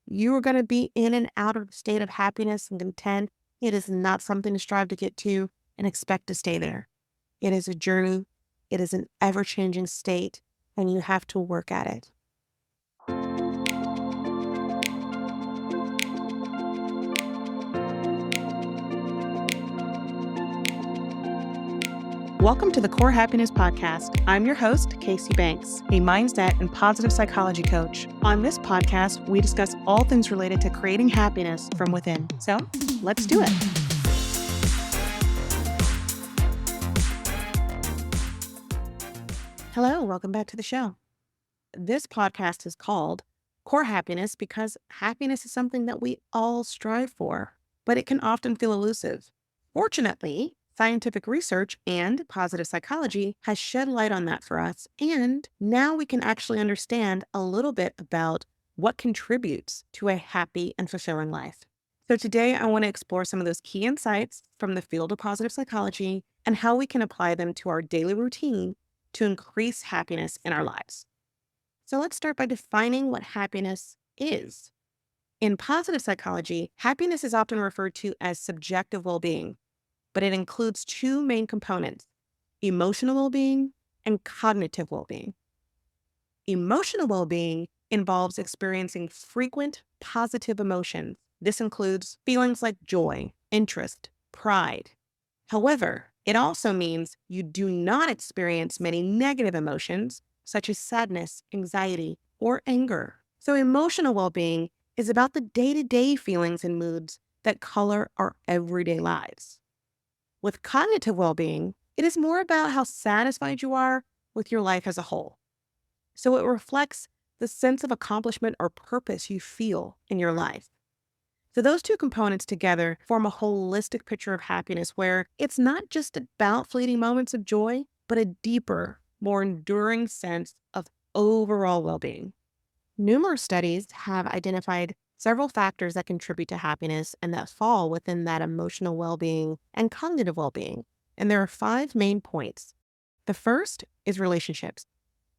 You are going to be in and out of a state of happiness and content. It is not something to strive to get to and expect to stay there. It is a journey. It is an ever-changing state, and you have to work at it. Welcome to the Core Happiness Podcast. I'm your host, Kacee Banks, a mindset and positive psychology coach. On this podcast, we discuss all things related to creating happiness from within. So, let's do it. Hello, welcome back to the show. This podcast is called Core Happiness because happiness is something that we all strive for, but it can often feel elusive. Fortunately, scientific research and positive psychology has shed light on that for us, and now we can actually understand a little bit about what contributes to a happy and fulfilling life. So today I want to explore some of those key insights from the field of positive psychology and how we can apply them to our daily routine to increase happiness in our lives. So let's start by defining what happiness is. In positive psychology, happiness is often referred to as subjective well-being, but it includes two main components: emotional well-being and cognitive well-being. Emotional well-being involves experiencing frequent positive emotions. This includes feelings like joy, interest, pride. However, it also means you do not experience many negative emotions, such as sadness, anxiety, or anger. So emotional well-being is about the day-to-day feelings and moods that color our everyday lives. With cognitive well-being, it is more about how satisfied you are with your life as a whole. So it reflects the sense of accomplishment or purpose you feel in your life. So those two components together form a holistic picture of happiness where it's not just about fleeting moments of joy, but a deeper, more enduring sense of overall well-being. Numerous studies have identified several factors that contribute to happiness and that fall within that emotional well-being and cognitive well-being. And there are 5 main points. The first is relationships.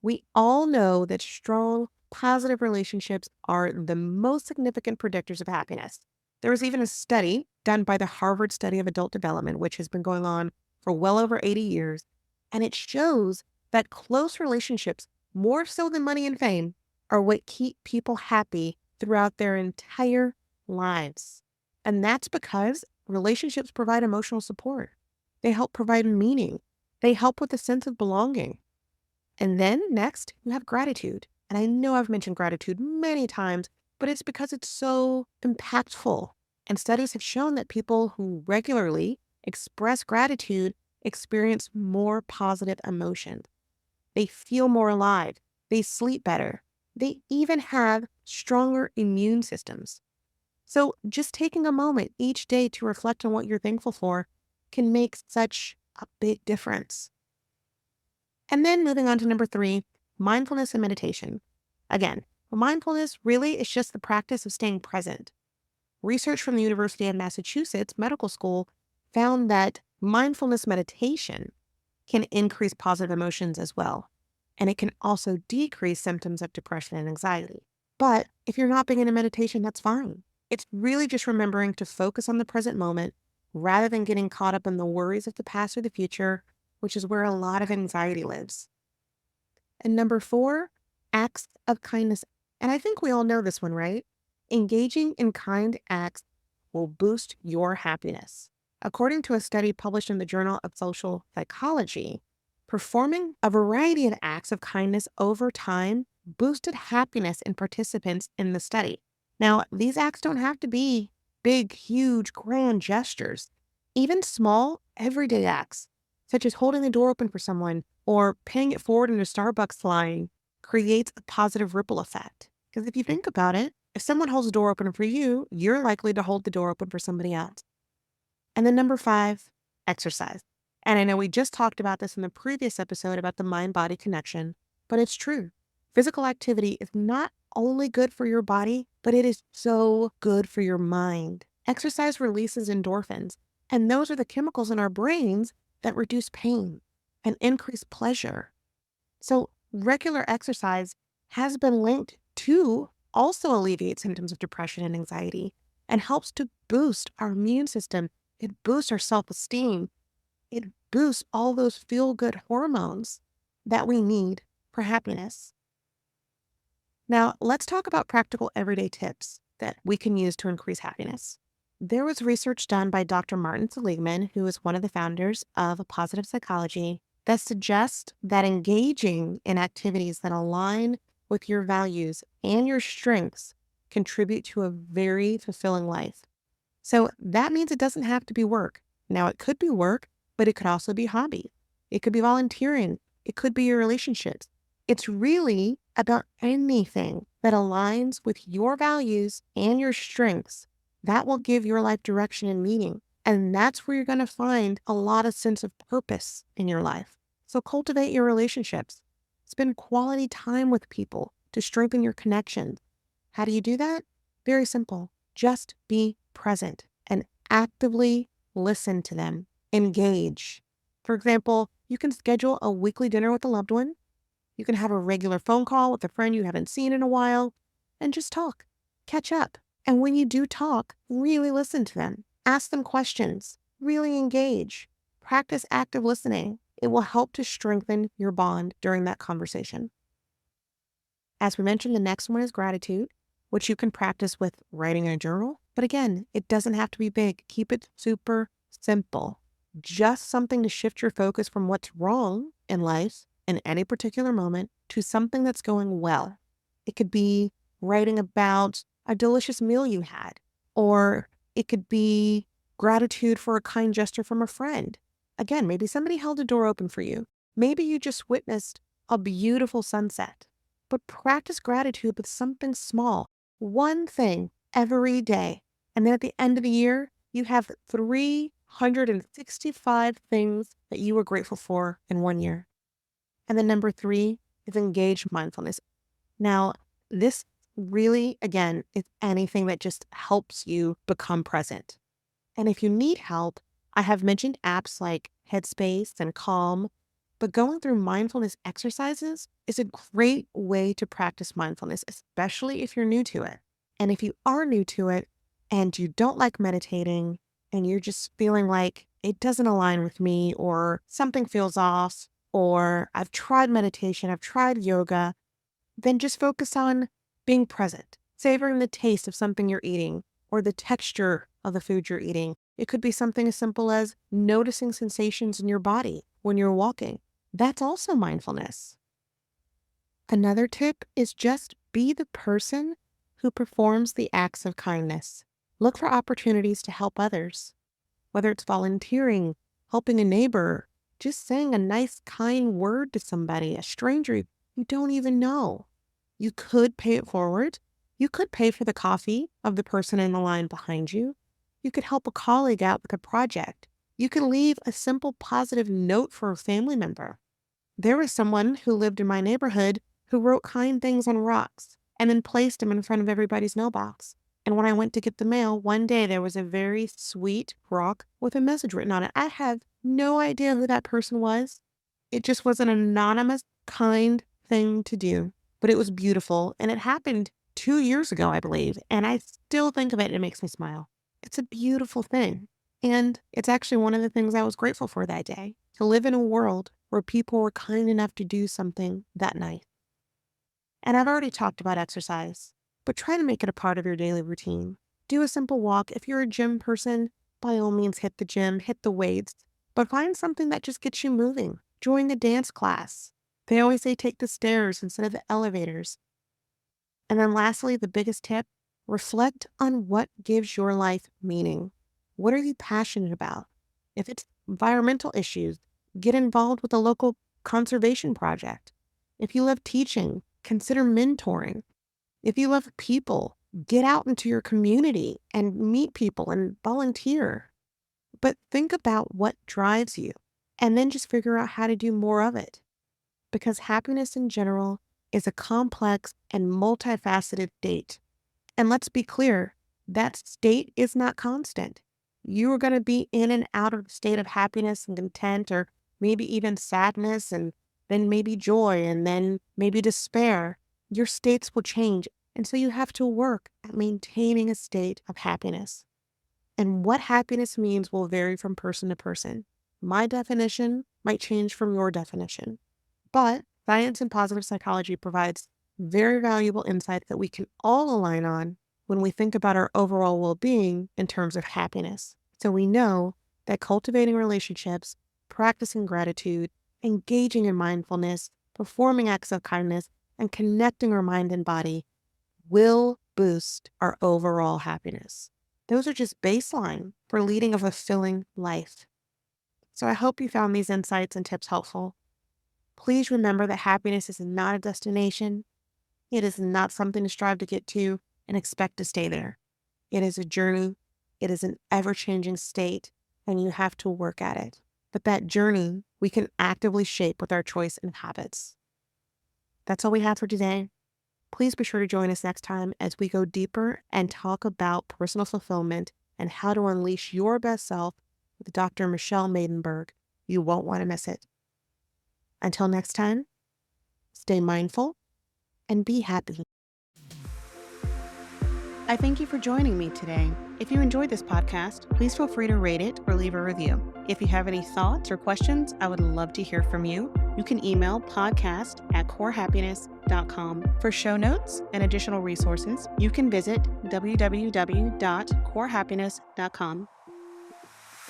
We all know that strong, positive relationships are the most significant predictors of happiness. There was even a study done by the Harvard Study of Adult Development, which has been going on for well over 80 years, and it shows that close relationships, more so than money and fame, are what keep people happy throughout their entire lives. And that's because relationships provide emotional support. They help provide meaning. They help with a sense of belonging. And then next, you have gratitude. And I know I've mentioned gratitude many times, but it's because it's so impactful. And studies have shown that people who regularly express gratitude experience more positive emotions. They feel more alive. They sleep better. They even have stronger immune systems. So just taking a moment each day to reflect on what you're thankful for can make such a big difference. And then moving on to number 3, mindfulness and meditation. Again, mindfulness really is just the practice of staying present. Research from the University of Massachusetts Medical School found that mindfulness meditation can increase positive emotions as well. And it can also decrease symptoms of depression and anxiety. But if you're not big into meditation, that's fine. It's really just remembering to focus on the present moment rather than getting caught up in the worries of the past or the future, which is where a lot of anxiety lives. And number 4, acts of kindness. And I think we all know this one, right? Engaging in kind acts will boost your happiness. According to a study published in the Journal of Social Psychology, performing a variety of acts of kindness over time boosted happiness in participants in the study. Now, these acts don't have to be big, huge, grand gestures. Even small, everyday acts, such as holding the door open for someone or paying it forward in a Starbucks line, creates a positive ripple effect. Because if you think about it, if someone holds the door open for you, you're likely to hold the door open for somebody else. And then number 5, exercise. And I know we just talked about this in the previous episode about the mind-body connection, but it's true. Physical activity is not only good for your body, but it is so good for your mind. Exercise releases endorphins, and those are the chemicals in our brains that reduce pain and increase pleasure. So regular exercise has been linked to also alleviates symptoms of depression and anxiety and helps to boost our immune system. It boosts our self-esteem. It boosts all those feel-good hormones that we need for happiness. Now, let's talk about practical everyday tips that we can use to increase happiness. There was research done by Dr. Martin Seligman, who is one of the founders of positive psychology, that suggests that engaging in activities that align with your values and your strengths contribute to a very fulfilling life. So that means it doesn't have to be work. Now, it could be work, but it could also be hobby. It could be volunteering. It could be your relationships. It's really about anything that aligns with your values and your strengths. That will give your life direction and meaning. And that's where you're going to find a lot of sense of purpose in your life. So cultivate your relationships. Spend quality time with people to strengthen your connections. How do you do that? Very simple. Just be present and actively listen to them. Engage. For example, you can schedule a weekly dinner with a loved one. You can have a regular phone call with a friend you haven't seen in a while and just talk, catch up. And when you do talk, really listen to them. Ask them questions. Really engage. Practice active listening. It will help to strengthen your bond during that conversation. As we mentioned, the next one is gratitude, which you can practice with writing in a journal. But again, it doesn't have to be big. Keep it super simple. Just something to shift your focus from what's wrong in life in any particular moment to something that's going well. It could be writing about a delicious meal you had, or it could be gratitude for a kind gesture from a friend. Again, maybe somebody held a door open for you. Maybe you just witnessed a beautiful sunset. But practice gratitude with something small, one thing every day. And then at the end of the year, you have 365 things that you were grateful for in one year. And then number 3 is engage mindfulness. Now, this really, again, is anything that just helps you become present. And if you need help, I have mentioned apps like Headspace and Calm, but going through mindfulness exercises is a great way to practice mindfulness, especially if you're new to it. And if you are new to it and you don't like meditating and you're just feeling like it doesn't align with me or something feels off, or I've tried meditation, I've tried yoga, then just focus on being present, savoring the taste of something you're eating or the texture of the food you're eating. It could be something as simple as noticing sensations in your body when you're walking. That's also mindfulness. Another tip is just be the person who performs the acts of kindness. Look for opportunities to help others, whether it's volunteering, helping a neighbor, just saying a nice, kind word to somebody, a stranger you don't even know. You could pay it forward. You could pay for the coffee of the person in the line behind you. You could help a colleague out with a project. You could leave a simple positive note for a family member. There was someone who lived in my neighborhood who wrote kind things on rocks and then placed them in front of everybody's mailbox. And when I went to get the mail, one day there was a very sweet rock with a message written on it. I have no idea who that person was. It just was an anonymous, kind thing to do, but it was beautiful. And it happened 2 years ago, I believe. And I still think of it and it makes me smile. It's a beautiful thing. And it's actually one of the things I was grateful for that day, to live in a world where people were kind enough to do something that night. And I've already talked about exercise, but try to make it a part of your daily routine. Do a simple walk. If you're a gym person, by all means, hit the gym, hit the weights, but find something that just gets you moving. Join a dance class. They always say take the stairs instead of the elevators. And then lastly, the biggest tip, reflect on what gives your life meaning. What are you passionate about? If it's environmental issues, get involved with a local conservation project. If you love teaching, consider mentoring. If you love people, get out into your community and meet people and volunteer. But think about what drives you and then just figure out how to do more of it. Because happiness in general is a complex and multifaceted state. And let's be clear, that state is not constant. You are going to be in and out of a state of happiness and content, or maybe even sadness, and then maybe joy, and then maybe despair. Your states will change And so you have to work at maintaining a state of happiness. And what happiness means will vary from person to person. My definition might change from your definition. But science and positive psychology provides very valuable insights that we can all align on when we think about our overall well-being in terms of happiness. So we know that cultivating relationships, practicing gratitude, engaging in mindfulness, performing acts of kindness, and connecting our mind and body will boost our overall happiness. Those are just baseline for leading a fulfilling life. So I hope you found these insights and tips helpful. Please remember that happiness is not a destination. It is not something to strive to get to and expect to stay there. It is a journey. It is an ever-changing state, and you have to work at it. But that journey we can actively shape with our choice and habits. That's all we have for today. Please be sure to join us next time as we go deeper and talk about personal fulfillment and how to unleash your best self with Dr. Michelle Maidenberg. You won't want to miss it. Until next time, stay mindful and be happy. I thank you for joining me today. If you enjoyed this podcast, please feel free to rate it or leave a review. If you have any thoughts or questions, I would love to hear from you. You can email podcast@corehappiness.com. For show notes and additional resources, you can visit www.corehappiness.com.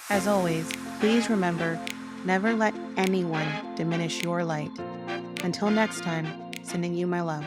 As always, please remember, never let anyone diminish your light. Until next time, sending you my love.